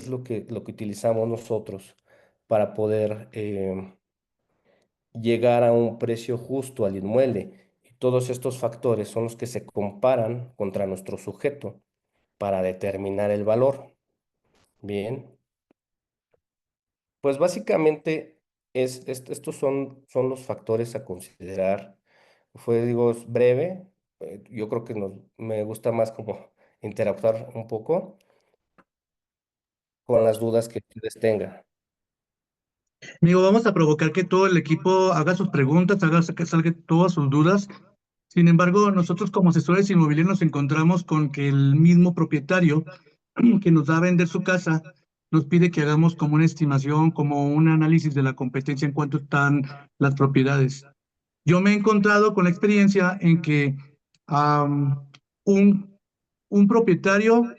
es lo que utilizamos nosotros para poder llegar a un precio justo al inmueble. Y todos estos factores son los que se comparan contra nuestro sujeto para determinar el valor. Bien, pues básicamente estos son los factores a considerar. Fue, digo, es breve. Yo creo que me gusta más como interactuar un poco con las dudas que ustedes tengan. Amigo, vamos a provocar que todo el equipo haga sus preguntas, haga que salga todas sus dudas. Sin embargo, nosotros como asesores inmobiliarios nos encontramos con que el mismo propietario que nos va a vender su casa nos pide que hagamos como una estimación, como un análisis de la competencia en cuanto están las propiedades. Yo me he encontrado con la experiencia en que am, un, un propietario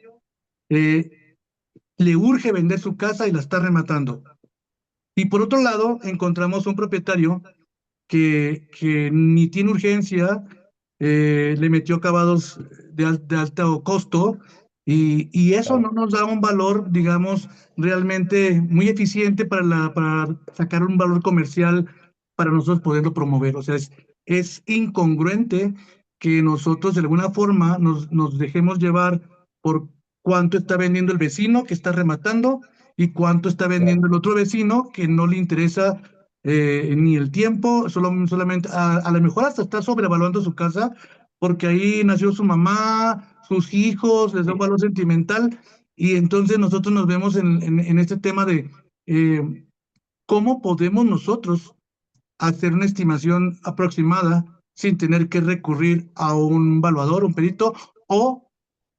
eh, le urge vender su casa y la está rematando. Y por otro lado, encontramos un propietario que ni tiene urgencia, le metió acabados de alto costo y eso Claro, no nos da un valor, digamos, realmente muy eficiente para sacar un valor comercial para nosotros poderlo promover. O sea, es incongruente que nosotros de alguna forma nos dejemos llevar por cuánto está vendiendo el vecino que está rematando y cuánto está vendiendo claro. el otro vecino que no le interesa ni el tiempo, solamente a lo mejor hasta está sobrevaluando su casa porque ahí nació su mamá, sus hijos, les da un Sí, valor sentimental y entonces nosotros nos vemos en este tema de eh, cómo podemos nosotros hacer una estimación aproximada sin tener que recurrir a un evaluador, un perito, o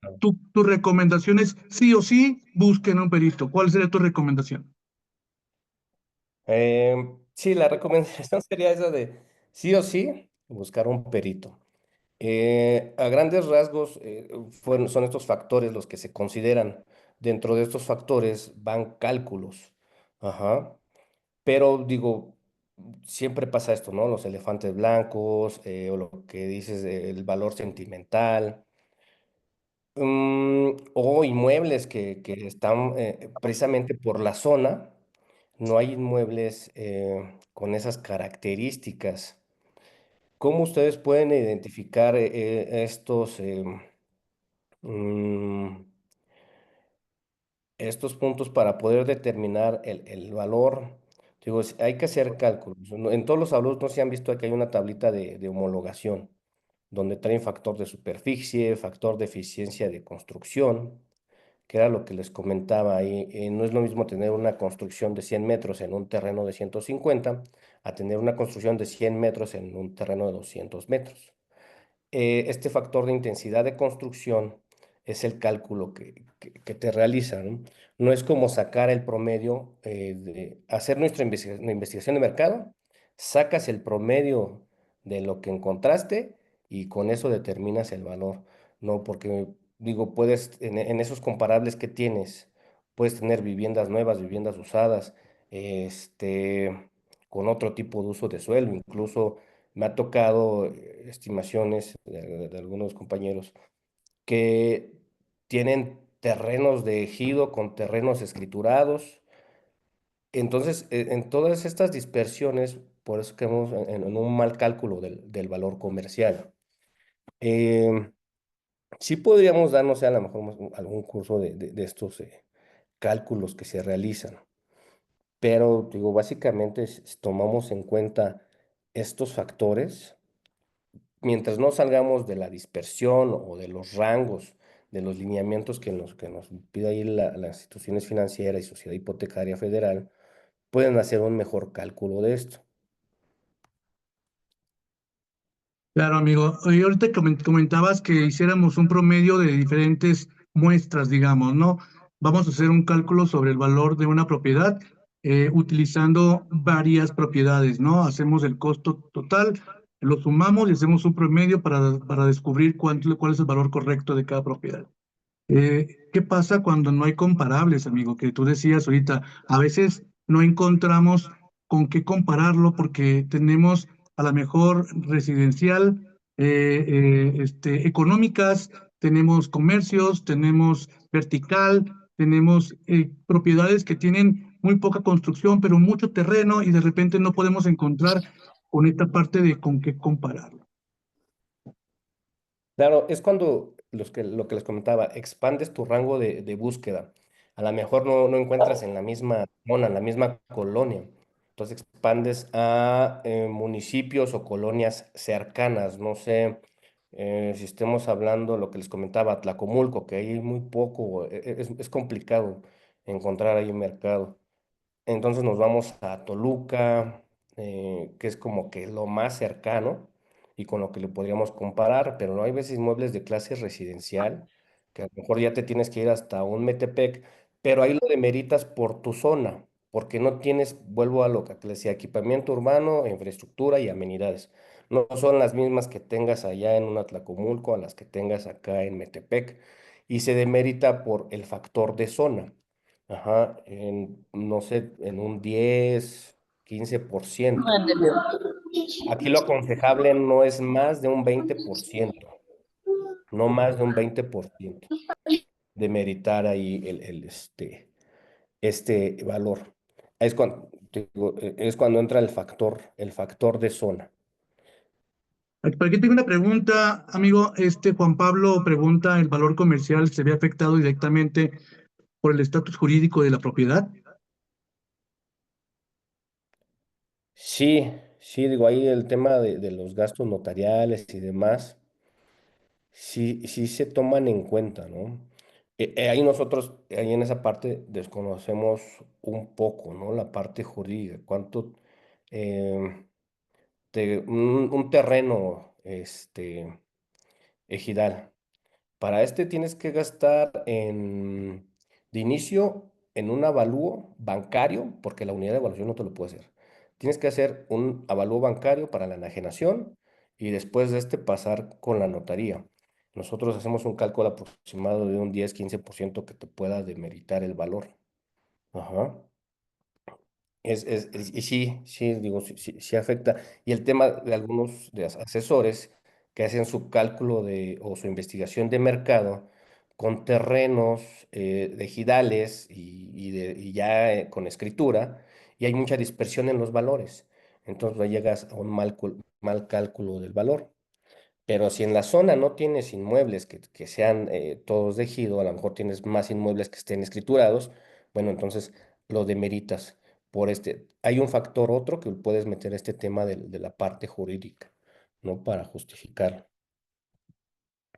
claro. tu recomendación es sí o sí busquen un perito. ¿Cuál sería tu recomendación? Sí, la recomendación sería esa de sí o sí buscar un perito. A grandes rasgos, son estos factores los que se consideran. Dentro de estos factores van cálculos. Ajá. Pero digo, siempre pasa esto, ¿no? Los elefantes blancos, o lo que dices, el valor sentimental, o inmuebles que están precisamente por la zona. No hay inmuebles con esas características. ¿Cómo ustedes pueden identificar mm, estos puntos para poder determinar el valor? Digo, hay que hacer cálculos. En todos los alumnos no se han visto que hay una tablita de homologación, donde traen factor de superficie, factor de eficiencia de construcción, que era lo que les comentaba ahí. No es lo mismo tener una construcción de 100 metros en un terreno de 150 a tener una construcción de 100 metros en un terreno de 200 metros. Este factor de intensidad de construcción es el cálculo que te realiza, ¿no? No es como sacar el promedio, hacer nuestra investigación de mercado, sacas el promedio de lo que encontraste y con eso determinas el valor, ¿no? Porque, digo, puedes, en esos comparables que tienes, puedes tener viviendas nuevas, viviendas usadas, con otro tipo de uso de suelo, incluso me ha tocado estimaciones de algunos compañeros que tienen terrenos de ejido con terrenos escriturados. Entonces, en todas estas dispersiones, por eso quedamos en un mal cálculo del valor comercial. Em, sí podríamos darnos a lo mejor algún curso de estos cálculos que se realizan, pero digo, básicamente tomamos en cuenta estos factores. Mientras no salgamos de la dispersión o de los rangos, de los lineamientos que nos pide ahí las instituciones financieras y Sociedad Hipotecaria Federal, pueden hacer un mejor cálculo de esto. Claro, amigo. Oye, ahorita comentabas que hiciéramos un promedio de diferentes muestras, digamos, ¿no? Vamos a hacer un cálculo sobre el valor de una propiedad utilizando varias propiedades, ¿no? Hacemos el costo total, lo sumamos y hacemos un promedio para descubrir cuál es el valor correcto de cada propiedad. ¿Qué pasa cuando no hay comparables, amigo? Que tú decías ahorita, a veces no encontramos con qué compararlo porque tenemos a lo mejor residencial, económicas, tenemos comercios, tenemos vertical, tenemos propiedades que tienen muy poca construcción, pero mucho terreno y de repente no podemos encontrar con esta parte de con qué compararlo. Claro, es cuando lo que les comentaba, expandes tu rango de búsqueda. A lo mejor no encuentras en la misma zona, en la misma colonia. Entonces expandes a municipios o colonias cercanas. No sé si estemos hablando lo que les comentaba, Tlacomulco, que ahí hay muy poco, es complicado encontrar ahí mercado. Entonces nos vamos a Toluca, que es como que lo más cercano y con lo que le podríamos comparar, pero no hay veces inmuebles de clase residencial, que a lo mejor ya te tienes que ir hasta un Metepec, pero ahí lo demeritas por tu zona, porque no tienes, vuelvo a lo que te decía, equipamiento urbano, infraestructura y amenidades. No son las mismas que tengas allá en un Atlacomulco a las que tengas acá en Metepec, y se demerita por el factor de zona. Ajá, no sé, en un 10, 15%. Aquí lo aconsejable no es más de un 20%, no más de un 20% de meritar ahí este valor. Es cuando, es cuando entra el factor de zona. Por aquí tengo una pregunta, amigo. Juan Pablo pregunta, ¿el valor comercial se ve afectado directamente por el estatus jurídico de la propiedad? Sí, sí, digo, ahí el tema de los gastos notariales y demás. Sí, sí se toman en cuenta, ¿no? Ahí nosotros, ahí en esa parte desconocemos un poco, ¿no? La parte jurídica, cuánto, em, un terreno, ejidal. Para este tienes que gastar de inicio en un avalúo bancario, porque la unidad de evaluación no te lo puede hacer. Tienes que hacer un avalúo bancario para la enajenación y después de este pasar con la notaría. Nosotros hacemos un cálculo aproximado de un 10-15% que te pueda demeritar el valor. Ajá. Y sí, sí, digo, sí, sí, sí afecta. Y el tema de algunos de asesores que hacen su cálculo o su investigación de mercado con terrenos de ejidales y ya con escritura, y hay mucha dispersión en los valores. Entonces ahí llegas a un mal cálculo del valor. Pero si en la zona no tienes inmuebles que sean todos de ejido, a lo mejor tienes más inmuebles que estén escriturados, bueno, entonces lo demeritas por este. Hay un factor otro que puedes meter este tema de la parte jurídica, ¿no? Para justificarlo.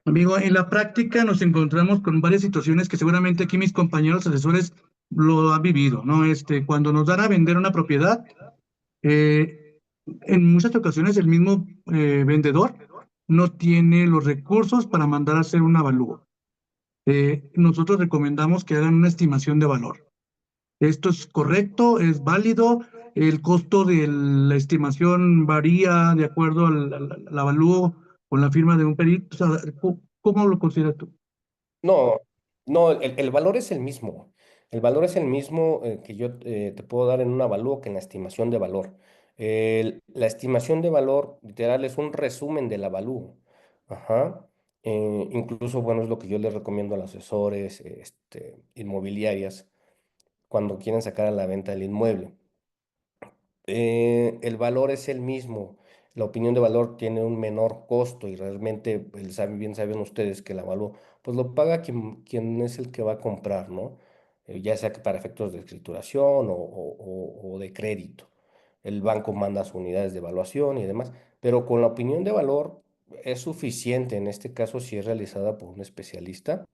Amigo, en la práctica nos encontramos con varias situaciones que seguramente aquí mis compañeros asesores lo han vivido, ¿no? Cuando nos dan a vender una propiedad, eh, en muchas ocasiones el mismo vendedor no tiene los recursos para mandar a hacer un avalúo. Nosotros recomendamos que hagan una estimación de valor. ¿Esto es correcto? ¿Es válido? ¿El costo de la estimación varía de acuerdo al avalúo con la firma de un perito? O sea, ¿cómo lo consideras tú? No, no, el valor es el mismo. El valor es el mismo que yo te puedo dar en un avalúo que en la estimación de valor. La estimación de valor, literal, es un resumen del avalúo. Ajá. Incluso, bueno, es lo que yo les recomiendo a los asesores, inmobiliarias, cuando quieren sacar a la venta el inmueble. El valor es el mismo. La opinión de valor tiene un menor costo y realmente bien saben ustedes que el avalúo pues lo paga quien es el que va a comprar, ¿no? Ya sea que para efectos de escrituración o de crédito. El banco manda sus unidades de evaluación y demás, pero con la opinión de valor es suficiente en este caso si es realizada por un especialista.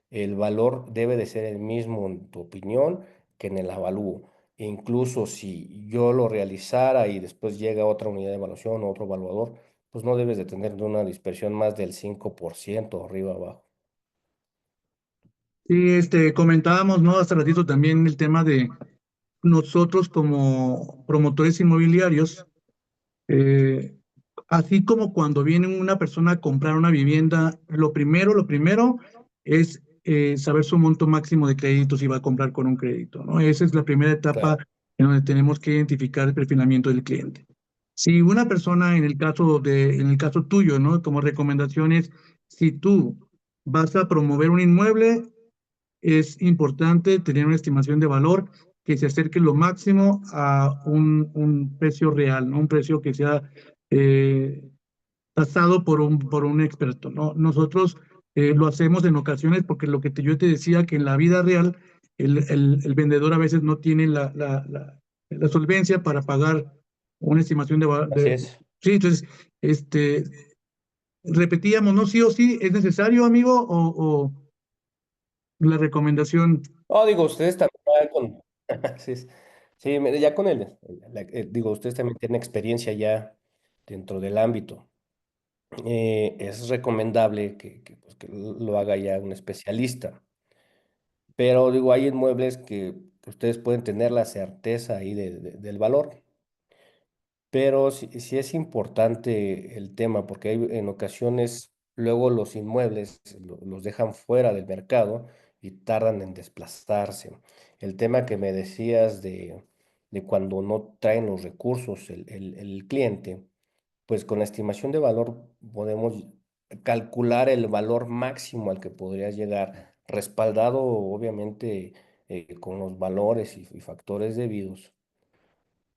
El valor debe de ser el mismo en tu opinión que en el avalúo. E incluso si yo lo realizara y después llega otra unidad de evaluación o otro evaluador, pues no debes de tener una dispersión más del 5% arriba abajo. Sí, comentábamos, ¿no? Hace ratito también el tema de nosotros como promotores inmobiliarios, eh, así como cuando viene una persona a comprar una vivienda, lo primero es saber su monto máximo de crédito si va a comprar con un crédito, ¿no? Esa es la primera etapa Claro. en donde tenemos que identificar el perfilamiento del cliente. Si una persona, en el caso tuyo, ¿no? Como recomendaciones, si tú vas a promover un inmueble, es importante tener una estimación de valor que se acerque lo máximo a un precio real, ¿no? Un precio que sea eh, tasado por un experto, ¿no? Nosotros lo hacemos en ocasiones porque yo te decía que en la vida real el vendedor a veces no tiene la solvencia para pagar una estimación Así es. sí, entonces, este, repetíamos, ¿no? Sí o sí, ¿es necesario, amigo? O la recomendación, No, digo, ustedes también ya con, sí, sí, ya con digo, ustedes también tienen experiencia ya dentro del ámbito. Es recomendable pues, que lo haga ya un especialista. Pero digo, hay inmuebles que ustedes pueden tener la certeza ahí del valor. Pero sí es importante el tema, porque en ocasiones luego los inmuebles los dejan fuera del mercado y tardan en desplazarse. El tema que me decías de cuando no traen los recursos el cliente, pues con la estimación de valor podemos calcular el valor máximo al que podrías llegar, respaldado obviamente con los valores y factores debidos.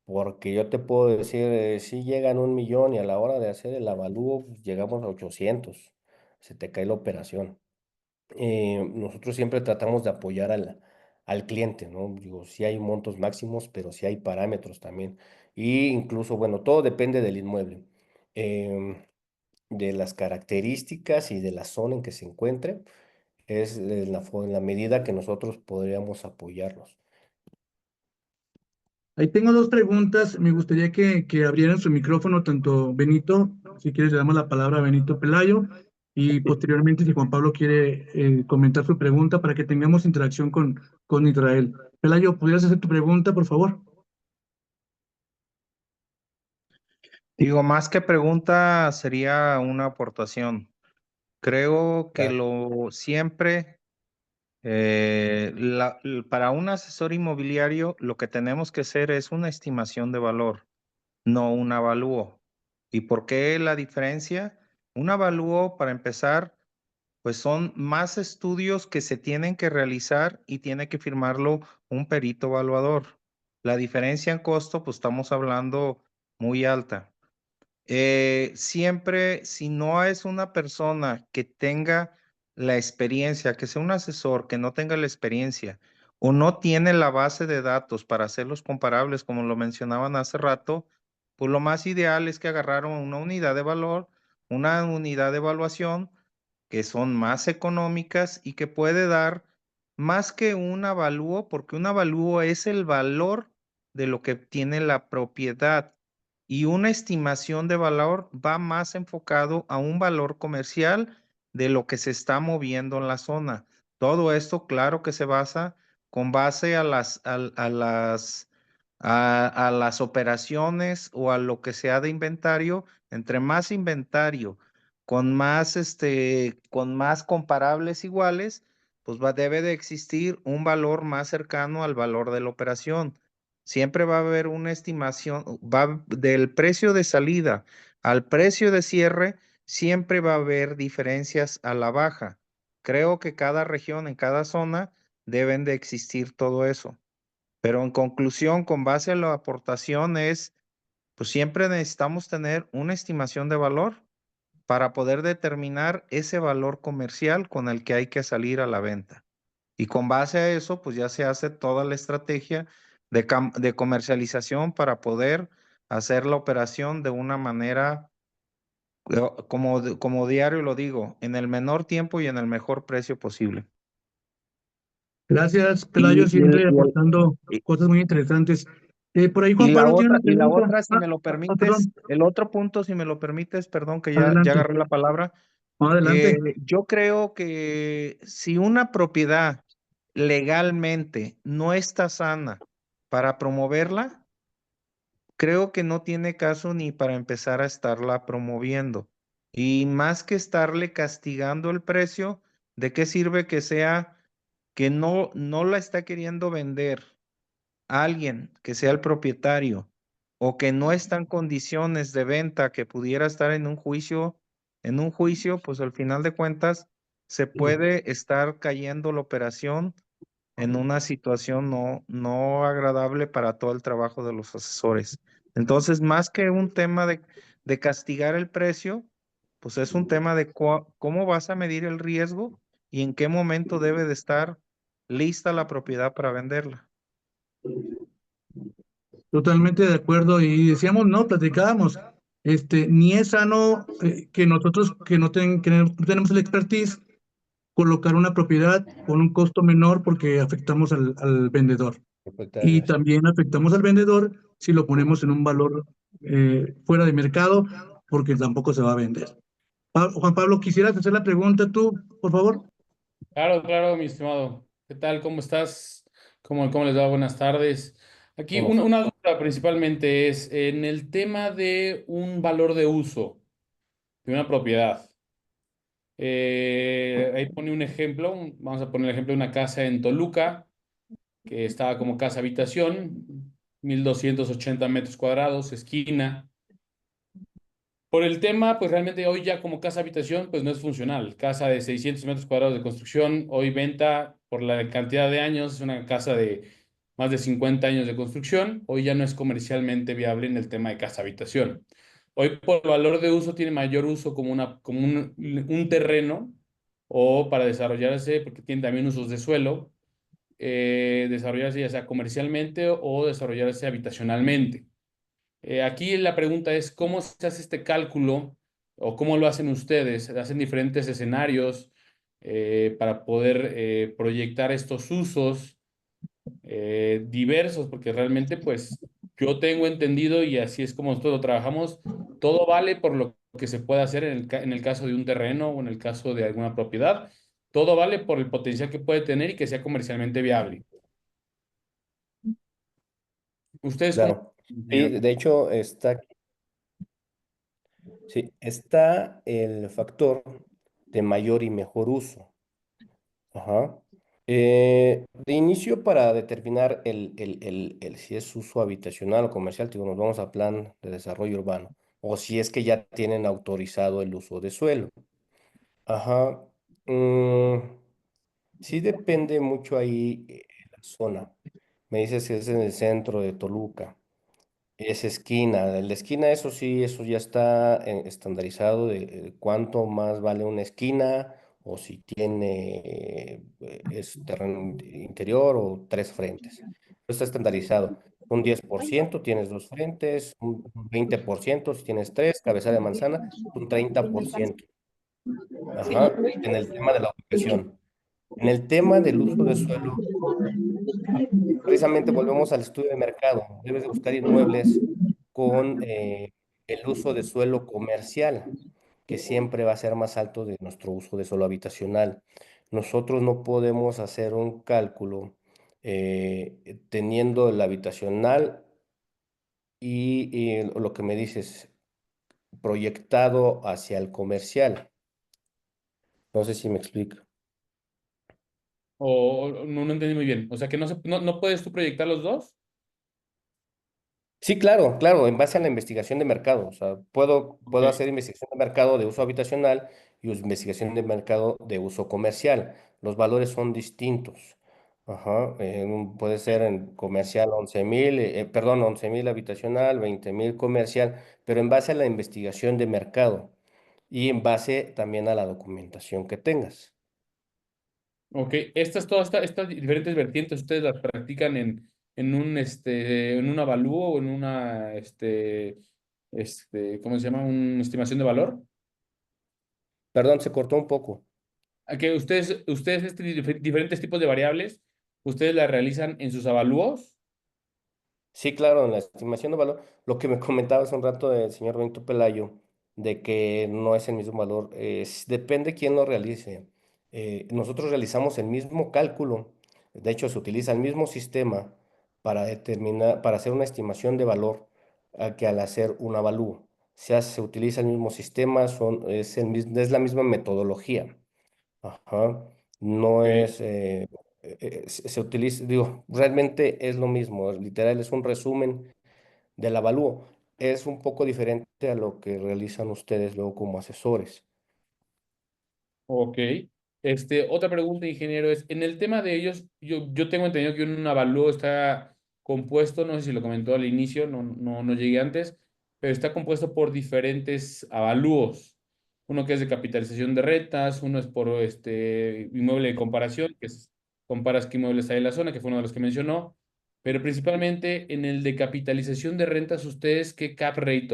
Porque yo te puedo decir, si llegan 1 millón y a la hora de hacer el avalúo, pues, llegamos a 800, se te cae la operación. Nosotros siempre tratamos de apoyar al cliente, ¿no? Digo, sí hay montos máximos, pero sí hay parámetros también. Y incluso, bueno, todo depende del inmueble, em, de las características y de la zona en que se encuentre, es en la medida que nosotros podríamos apoyarlos. ahí tengo dos preguntas. Me gustaría que abrieran su micrófono, tanto Benito, si quieres le damos la palabra a Benito Pelayo, y posteriormente si Juan Pablo quiere comentar su pregunta para que tengamos interacción con Israel. Pelayo, ¿podrías hacer tu pregunta, por favor? Digo, más que pregunta, sería una aportación. Creo que Claro. lo siempre, para un asesor inmobiliario, lo que tenemos que hacer es una estimación de valor, no un avalúo. ¿Y por qué la diferencia? Un avalúo, para empezar, pues son más estudios que se tienen que realizar y tiene que firmarlo un perito evaluador. La diferencia en costo, pues estamos hablando muy alta. Siempre, si no es una persona que tenga la experiencia, que sea un asesor que no tenga la experiencia o no tiene la base de datos para hacerlos comparables, como lo mencionaban hace rato, pues lo más ideal es que agarraron una unidad de valor, una unidad de evaluación que son más económicas y que puede dar más que un avalúo, porque un avalúo es el valor de lo que tiene la propiedad y una estimación de valor va más enfocado a un valor comercial de lo que se está moviendo en la zona. Todo esto, claro que se basa con base a a las operaciones o a lo que sea de inventario. Entre más inventario, con más comparables iguales, pues debe de existir un valor más cercano al valor de la operación. Siempre va a haber una estimación, del precio de salida al precio de cierre, siempre va a haber diferencias a la baja. Creo que cada región, en cada zona, deben de existir todo eso. Pero en conclusión, con base a la aportación pues siempre necesitamos tener una estimación de valor para poder determinar ese valor comercial con el que hay que salir a la venta. Y con base a eso, pues ya se hace toda la estrategia de comercialización para poder hacer la operación de una manera, como diario lo digo, en el menor tiempo y en el mejor precio posible. Gracias, Pelayo, Y, y, el- siempre y, el- aportando y- cosas muy interesantes. Por ahí y Juan la Pablo tiene otra, una y la pregunta. otra, si me lo permites, Perdón, el otro punto, si me lo permites, perdón, que ya adelante, agarré la palabra. adelante. Yo creo que si una propiedad legalmente no está sana para promoverla, creo que no tiene caso ni para empezar a estarla promoviendo. Y más que estarle castigando el precio, ¿de qué sirve que sea que no la está queriendo vender alguien que sea el propietario o que no está en condiciones de venta, que pudiera estar en un juicio, pues al final de cuentas? se puede estar cayendo la operación en una situación no agradable para todo el trabajo de los asesores. Entonces, más que un tema de castigar el precio, pues es un tema de cómo vas a medir el riesgo y en qué momento debe de estar lista la propiedad para venderla. Totalmente de acuerdo. Y decíamos, no, platicábamos, ni es sano que nosotros que no tenemos el expertise, colocar una propiedad con un costo menor porque afectamos al vendedor. Y Propietarios. también afectamos al vendedor si lo ponemos en un valor fuera de mercado, porque tampoco se va a vender. Juan Pablo, ¿quisieras hacer la pregunta tú, por favor? Claro, claro, mi estimado. ¿Qué tal? ¿Cómo estás? ¿Cómo les va? Buenas tardes. Aquí Buenas una tardes. duda principalmente es en el tema de un valor de uso de una propiedad. Ahí pone un ejemplo, vamos a poner el ejemplo de una casa en Toluca, que estaba como casa habitación, 1280 metros cuadrados, esquina. Por el tema, pues realmente hoy ya como casa habitación, pues no es funcional. Casa de 600 metros cuadrados de construcción, hoy venta por la cantidad de años, es una casa de más de 50 años de construcción, hoy ya no es comercialmente viable en el tema de casa habitación. Hoy por valor de uso tiene mayor uso como, como un terreno o para desarrollarse, porque tiene también usos de suelo, desarrollarse ya sea comercialmente o desarrollarse habitacionalmente. Aquí la pregunta es, ¿cómo se hace este cálculo o cómo lo hacen ustedes? ¿Hacen diferentes escenarios para poder proyectar estos usos diversos? Porque realmente, pues, yo tengo entendido y así es como nosotros lo trabajamos, todo vale por lo que se puede hacer en el caso de un terreno o en el caso de alguna propiedad. Todo vale por el potencial que puede tener y que sea comercialmente viable. ¿Ustedes cómo, Claro. Sí, señor? de hecho sí, está el factor de mayor y mejor uso. Ajá. De inicio, para determinar si es uso habitacional o comercial, digo, nos vamos a plan de desarrollo urbano, o si es que ya tienen autorizado el uso de suelo. Ajá. Mm, sí depende mucho ahí la zona. Me dices que es en el centro de Toluca. Es esquina. El de esquina, eso sí, eso ya está estandarizado de cuánto más vale una esquina o si tiene, es terreno interior o tres frentes. Está estandarizado. Un 10% tienes dos frentes, un 20% si tienes tres, cabeza de manzana, un 30%. Ajá, en el tema de la ubicación. En el tema del uso de suelo, precisamente volvemos al estudio de mercado. Debes de buscar inmuebles con el uso de suelo comercial, que siempre va a ser más alto de nuestro uso de suelo habitacional. Nosotros no podemos hacer un cálculo teniendo el habitacional y lo que me dices, proyectado hacia el comercial. No sé si me explico. O no entendí muy bien. O sea, que no puedes tú proyectar los dos. Sí, claro, claro, en base a la investigación de mercado. O sea, puedo Ok. hacer investigación de mercado de uso habitacional y investigación de mercado de uso comercial. Los valores son distintos. Ajá, puede ser en comercial 11,000, perdón, 11,000 habitacional, 20,000 comercial, pero en base a la investigación de mercado y en base también a la documentación que tengas. Ok, estas diferentes vertientes, ¿ustedes las practican en un avalúo o en ¿cómo se llama? ¿Una estimación de valor? Perdón, se cortó un poco. ¿A que ustedes diferentes tipos de variables, ustedes las realizan en sus avalúos? Sí, claro, en la estimación de valor, lo que me comentaba hace un rato el señor Benito Pelayo, de que no es el mismo valor, depende quién lo realice. Nosotros realizamos el mismo cálculo, de hecho se utiliza el mismo sistema para determinar, para hacer una estimación de valor que al hacer un avalúo. Se utiliza el mismo sistema, es la misma metodología. Ajá. No Ok, es, se utiliza, digo, realmente es lo mismo, literal es un resumen del avalúo. Es un poco diferente a lo que realizan ustedes luego como asesores. ok. Otra pregunta, ingeniero, es, en el tema de ellos, yo tengo entendido que un avalúo está compuesto, no sé si lo comentó al inicio, no llegué antes, pero está compuesto por diferentes avalúos. Uno que es de capitalización de rentas, uno es por inmueble de comparación, que es comparas qué inmuebles hay en la zona, que fue uno de los que mencionó, pero principalmente en el de capitalización de rentas, ¿ustedes qué cap rate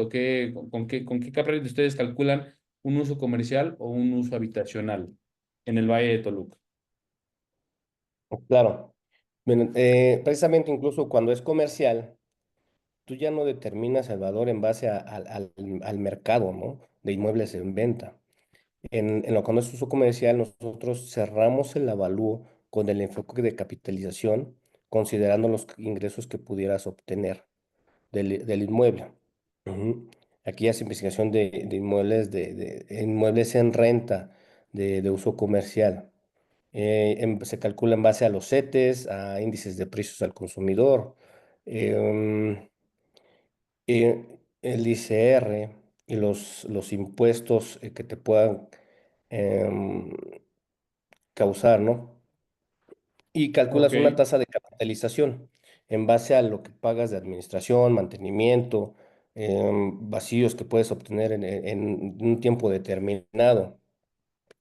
o con qué cap rate ustedes calculan un uso comercial o un uso habitacional en el Valle de Toluca? Claro. Bueno, precisamente incluso cuando es comercial, tú ya no determinas el valor en base al mercado, ¿no? De inmuebles en venta. En lo que no es uso comercial, nosotros cerramos el avalúo con el enfoque de capitalización, considerando los ingresos que pudieras obtener del inmueble. Ujú. Aquí hace investigación de inmuebles, de inmuebles en renta, de uso comercial. Se calcula en base a los CETES, a índices de precios al consumidor, em, el ICR y los impuestos que te puedan em, causar, ¿no? Y Ok, calculas una tasa de capitalización en base a lo que pagas de administración, mantenimiento, vacíos que puedes obtener en un tiempo determinado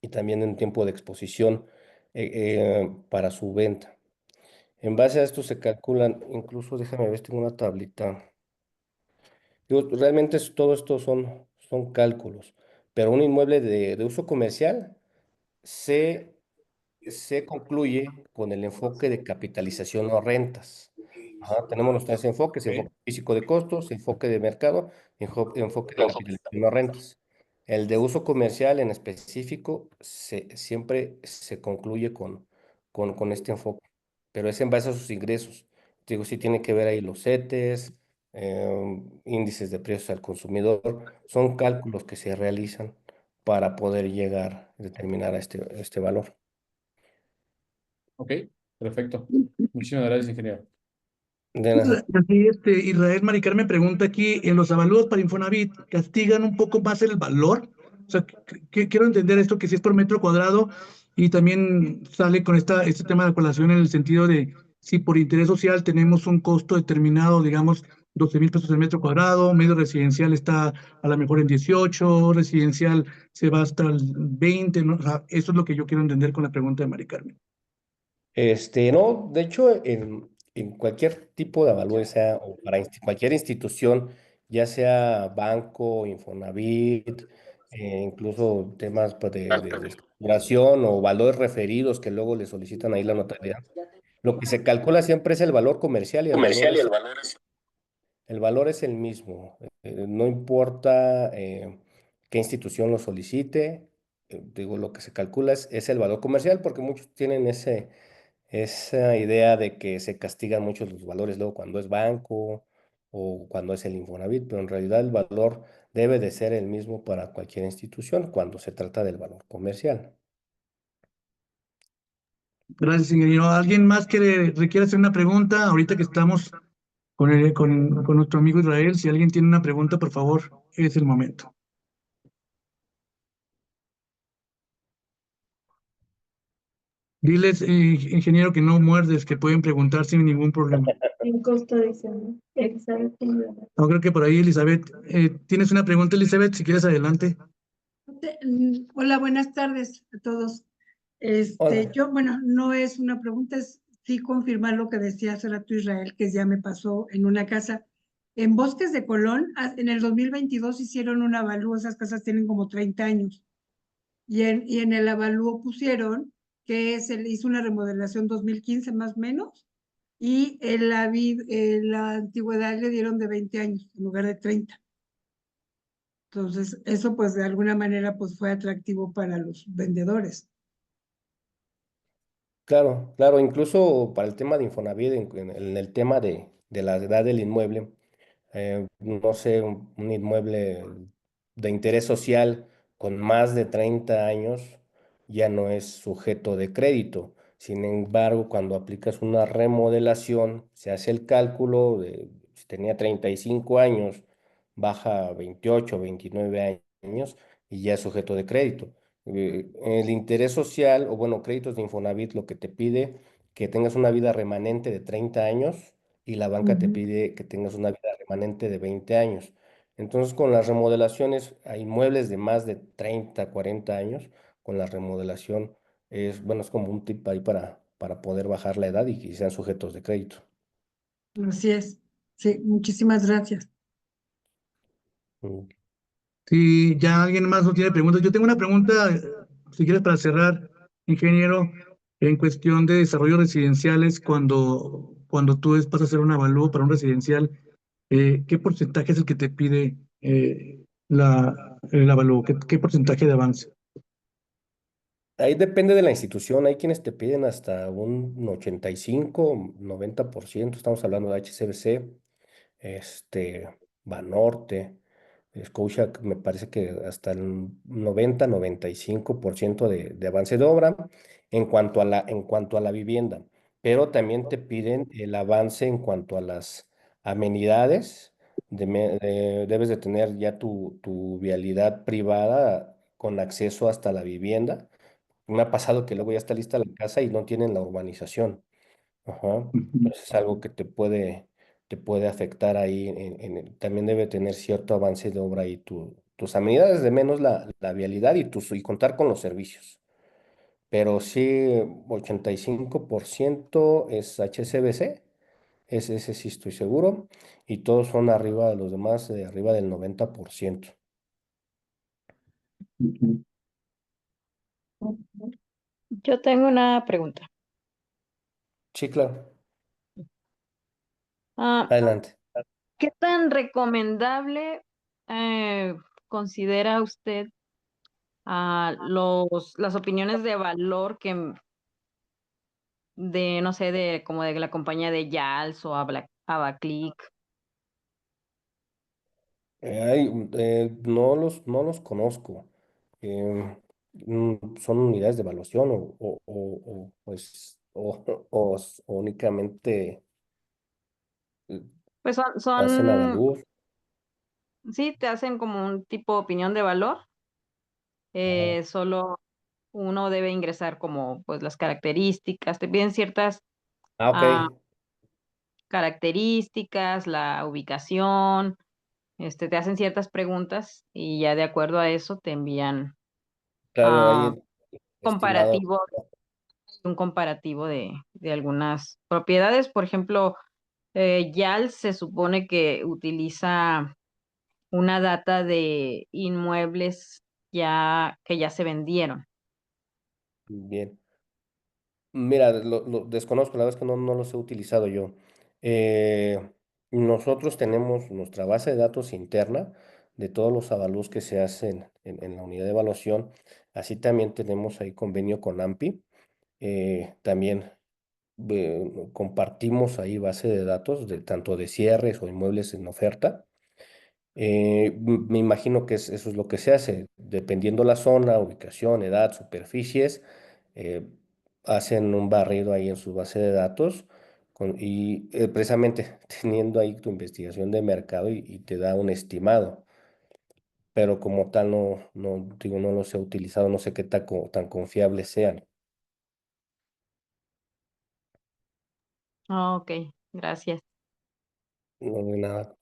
y también en un tiempo de exposición para su venta. En base a esto se calculan, incluso déjame ver, tengo una tablita. Digo, realmente todo esto son cálculos, pero un inmueble de uso comercial se se concluye con el enfoque de capitalización o rentas. Ajá, tenemos los tres enfoques: ok, enfoque físico de costos, enfoque de mercado, enfoque de capitalización o rentas. El de uso comercial en específico siempre se concluye con este enfoque, pero es en base a sus ingresos. Digo, sí tiene que ver ahí los CETES, índices de precios al consumidor, son cálculos que se realizan para poder llegar a determinar a este valor. ok, perfecto. Muchísimas gracias, ingeniero. De nada. Así, Israel Mari Carmen pregunta aquí, en los avalúos para Infonavit, ¿castigan un poco más el valor? O sea, quiero entender esto, que si es por metro cuadrado, y también sale con este tema de colación en el sentido de si por interés social tenemos un costo determinado, digamos, 12,000 pesos el metro cuadrado, medio residencial está a lo mejor en 18, residencial se va hasta el 20, ¿no? O sea, eso es lo que yo quiero entender con la pregunta de Mari Carmen. No, de hecho, en cualquier tipo de avalúo, sea o para cualquier institución, ya sea banco, Infonavit, incluso temas pues, de estructuración o valores referidos que luego le solicitan ahí la notaría, lo que se calcula siempre es el valor comercial y el valor es el mismo. No importa qué institución lo solicite, digo, lo que se calcula es el valor comercial porque muchos tienen esa idea de que se castigan mucho los valores luego cuando es banco o cuando es el Infonavit, pero en realidad el valor debe de ser el mismo para cualquier institución cuando se trata del valor comercial. Gracias, ingeniero. ¿Alguien más que requiera hacer una pregunta? Ahorita que estamos con nuestro amigo Israel, si alguien tiene una pregunta, por favor, es el momento. Diles, ingeniero, que no muerdes, que pueden preguntar sin ningún problema. En costo adicional. Elizabeth. No creo que por ahí, Elizabeth. ¿Tienes una pregunta, Elizabeth? Si quieres, adelante. Hola, buenas tardes a todos. Hola. Bueno, no es una pregunta, es sí confirmar lo que decía hace rato Israel, que ya me pasó en una casa. En Bosques de Colón, en el 2022 hicieron un avalúo, esas casas tienen como 30 años, y en el avalúo pusieron que se le hizo una remodelación 2015 más o menos, y la antigüedad le dieron de 20 años en lugar de 30. Entonces, eso pues de alguna manera pues fue atractivo para los vendedores. Claro, claro, incluso para el tema de Infonavit, en el tema de la edad del inmueble, no sé, un inmueble de interés social con más de 30 años ya no es sujeto de crédito. Sin embargo, cuando aplicas una remodelación, se hace el cálculo de si tenía 35 años, baja a 28, 29 años y ya es sujeto de crédito. El interés social, o bueno, créditos de Infonavit, lo que te pide que tengas una vida remanente de 30 años y la banca te Ujú. pide que tengas una vida remanente de 20 años. Entonces, con las remodelaciones a inmuebles de más de 30, 40 años, con la remodelación es, bueno, es como un tip ahí para poder bajar la edad y que sean sujetos de crédito. Así es. Sí, muchísimas gracias. Mm. Si ya alguien más no tiene preguntas, yo tengo una pregunta, si quieres para cerrar, ingeniero, en cuestión de desarrollos residenciales, cuando tú vas a hacer un avalúo para un residencial, ¿qué porcentaje es el que te pide el avalúo? ¿Qué porcentaje de avance? Ahí depende de la institución. Hay quienes te piden hasta un 85, 90%. Estamos hablando de HCBC, Banorte, Scotia, me parece que hasta el 90-95% de avance de obra en cuanto a la vivienda. Pero también te piden el avance en cuanto a las amenidades. Debes de tener ya tu vialidad privada con acceso hasta la vivienda. Me ha pasado que luego ya está lista la casa y no tienen la urbanización. Ajá. Ujú. Entonces es algo que te puede afectar ahí. También debe tener cierto avance de obra y tus amenidades, de menos la vialidad y contar con los servicios. Pero sí, 85% es HCBC, ese sí estoy seguro, y todos son arriba de los demás, arriba del 90%. Ujú. Yo tengo una pregunta. Sí, claro. Ah, Adelante. ¿Qué tan recomendable eh, considera usted las opiniones de valor no sé, como de la compañía de Yals o Abaclick? No los conozco. ¿Son unidades de evaluación o únicamente eh, Pues hacen avalúos? sí, te hacen como un tipo de opinión de valor. Ajá. Solo uno debe ingresar como pues las características, te piden ciertas Ah, ok. ah, características, la ubicación, te hacen ciertas preguntas y ya de acuerdo a eso te envían Claro, ahí a el estimado. comparativo, un comparativo de algunas propiedades. Por ejemplo, YAL se supone que utiliza una data de inmuebles que ya se vendieron. Bien. Mira, lo desconozco, la verdad es que no los he utilizado yo. Eh, Nosotros tenemos nuestra base de datos interna de todos los avalúos que se hacen en la unidad de evaluación. Así también tenemos ahí convenio con AMPI. También compartimos ahí base de datos de tanto de cierres o inmuebles en oferta. Me imagino que eso es lo que se hace, dependiendo la zona, ubicación, edad, superficies, eh, hacen un barrido ahí en su base de datos y precisamente teniendo ahí tu investigación de mercado y te da un estimado, pero como tal digo, no los he utilizado, no sé qué tan confiables sean. Ah, ok, gracias. No hay nada.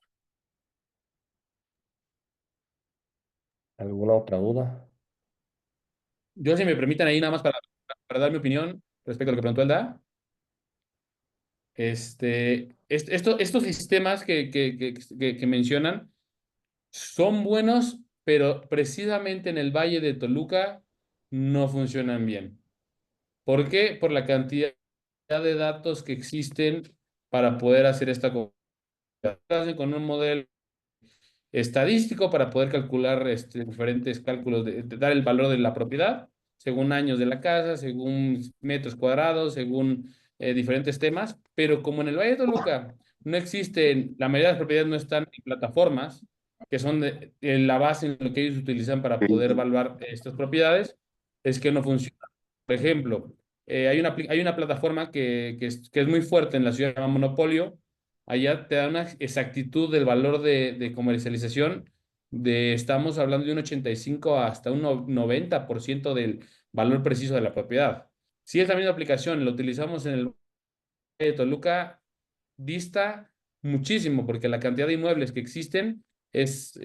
¿Alguna otra duda? Yo, si me permiten ahí nada más para dar mi opinión respecto a lo que preguntó Elda. Estos sistemas que mencionan son buenos, pero precisamente en el Valle de Toluca no funcionan bien. ¿Por qué? Por la cantidad de datos que existen para poder hacer esta comparación con un modelo estadístico para poder calcular diferentes cálculos, de dar el valor de la propiedad, según años de la casa, según metros cuadrados, según diferentes temas, pero como en el Valle de Toluca no existen, la mayoría de las propiedades no están en plataformas, que son la base en lo que ellos utilizan para poder evaluar estas propiedades, es que no funciona. Por ejemplo, hay una plataforma que es muy fuerte en la ciudad, se llama Monopolio. Allá te da una exactitud del valor de comercialización estamos hablando de un 85 hasta un 90% del valor preciso de la propiedad. Si es la misma aplicación, lo utilizamos en el Valle de Toluca, dista muchísimo, porque la cantidad de inmuebles que existen es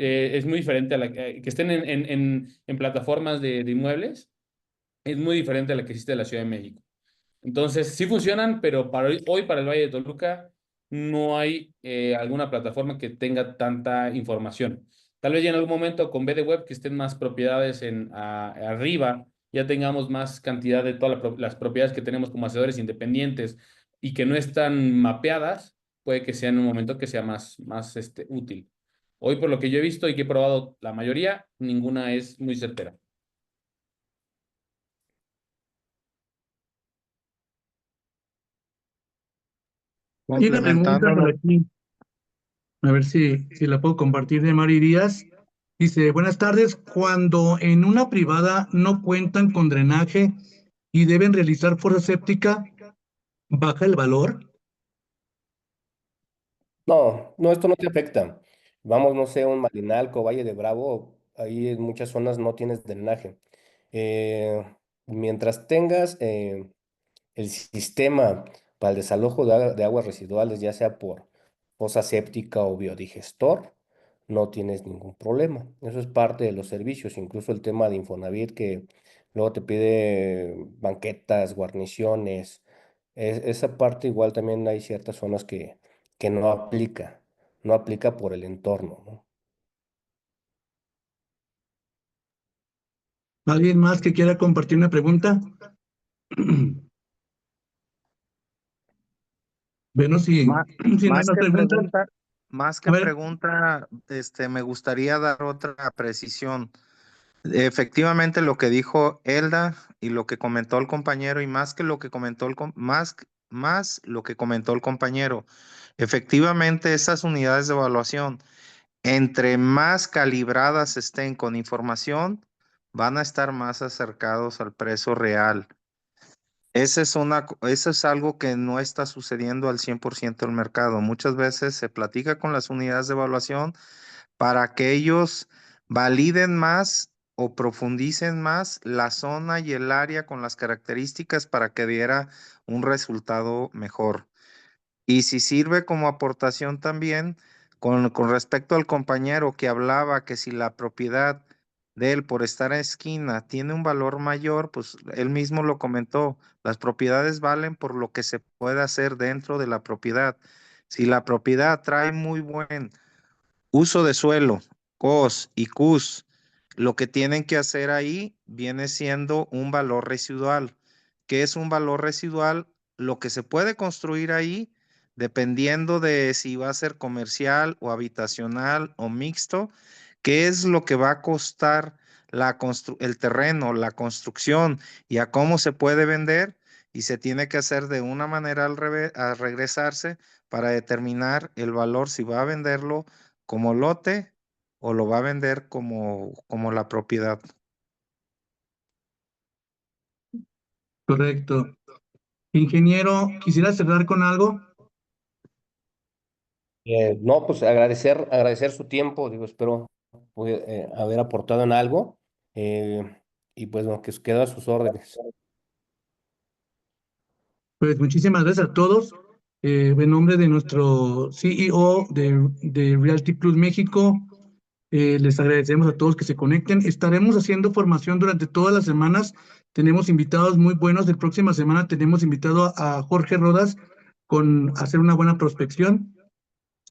muy diferente a la que estén en plataformas de inmuebles, es muy diferente a la que existe en la Ciudad de México. Entonces, sí funcionan, pero para hoy para el Valle de Toluca, no hay alguna plataforma que tenga tanta información. Tal vez ya en algún momento con BD Web, que estén más propiedades arriba, ya tengamos más cantidad de todas las propiedades que tenemos como hacedores independientes y que no están mapeadas, puede que sea en un momento que sea más útil. Hoy, por lo que yo he visto y que he probado la mayoría, ninguna es muy certera. Hay una pregunta por Complementándolo, aquí, a ver si la puedo compartir, de Mari Díaz. Dice, buenas tardes, cuando en una privada no cuentan con drenaje y deben realizar fuerza séptica, ¿baja el valor? No, no, esto no te afecta. Vamos, no sé, un Malinalco, Valle de Bravo, ahí en muchas zonas no tienes drenaje. Eh, Mientras tengas el sistema para el desalojo de aguas residuales, ya sea por fosa séptica o biodigestor, no tienes ningún problema. Eso es parte de los servicios, incluso el tema de Infonavit que luego te pide banquetas, guarniciones. Esa parte igual también hay ciertas zonas que no aplica por el entorno, ¿no? ¿Alguien más que quiera compartir una pregunta? Bueno, Má- si no hay más más que preguntas, pregunta, más a que ver, pregunta, me gustaría dar otra precisión. Efectivamente, lo que dijo Elda y lo que comentó el compañero, y más que lo que comentó más lo que comentó el compañero. Efectivamente, esas unidades de evaluación, entre más calibradas estén con información, van a estar más acercados al precio real. Eso es algo que no está sucediendo al 100% del mercado. Muchas veces se platica con las unidades de evaluación para que ellos validen más o profundicen más la zona y el área con las características para que diera un resultado mejor. Y si sirve como aportación también con respecto al compañero que hablaba que si la propiedad de él por estar a esquina tiene un valor mayor, pues él mismo lo comentó, las propiedades valen por lo que se puede hacer dentro de la propiedad. Si la propiedad trae muy buen uso de suelo, COS y CUS, lo que tienen que hacer ahí viene siendo un valor residual. ¿Qué es un valor residual? Lo que se puede construir ahí, dependiendo de si va a ser comercial o habitacional o mixto, qué es lo que va a costar el terreno, la construcción y a cómo se puede vender. Y se tiene que hacer de una manera a regresarse para determinar el valor, si va a venderlo como lote o lo va a vender como la propiedad. correcto. Ingeniero, ¿quisiera cerrar con algo? No, pues agradecer su tiempo, digo, espero haber aportado en algo y pues lo que queda a sus órdenes. Pues muchísimas gracias a todos. En nombre de nuestro CEO de Realty Plus México, les agradecemos a todos que se conecten. Estaremos haciendo formación durante todas las semanas. Tenemos invitados muy buenos. La próxima semana tenemos invitado a Jorge Rodas con hacer una buena prospección.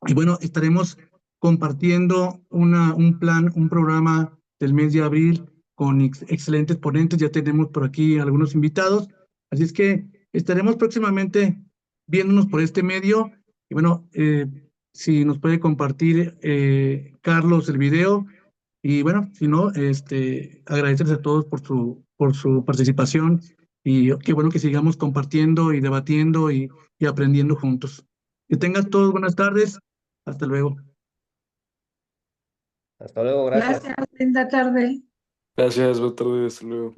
Y bueno, estaremos compartiendo un plan, un programa del mes de abril con excelentes ponentes. Ya tenemos por aquí algunos invitados. Así es que estaremos próximamente viéndonos por este medio. Y bueno, si nos puede compartir Carlos el video. Y bueno, si no, agradecerles a todos por su participación. Y qué bueno que sigamos compartiendo y debatiendo y aprendiendo juntos. Que tengan todos buenas tardes. Hasta luego. Hasta luego, gracias. Gracias, linda tarde. Gracias, buenas tardes, hasta luego.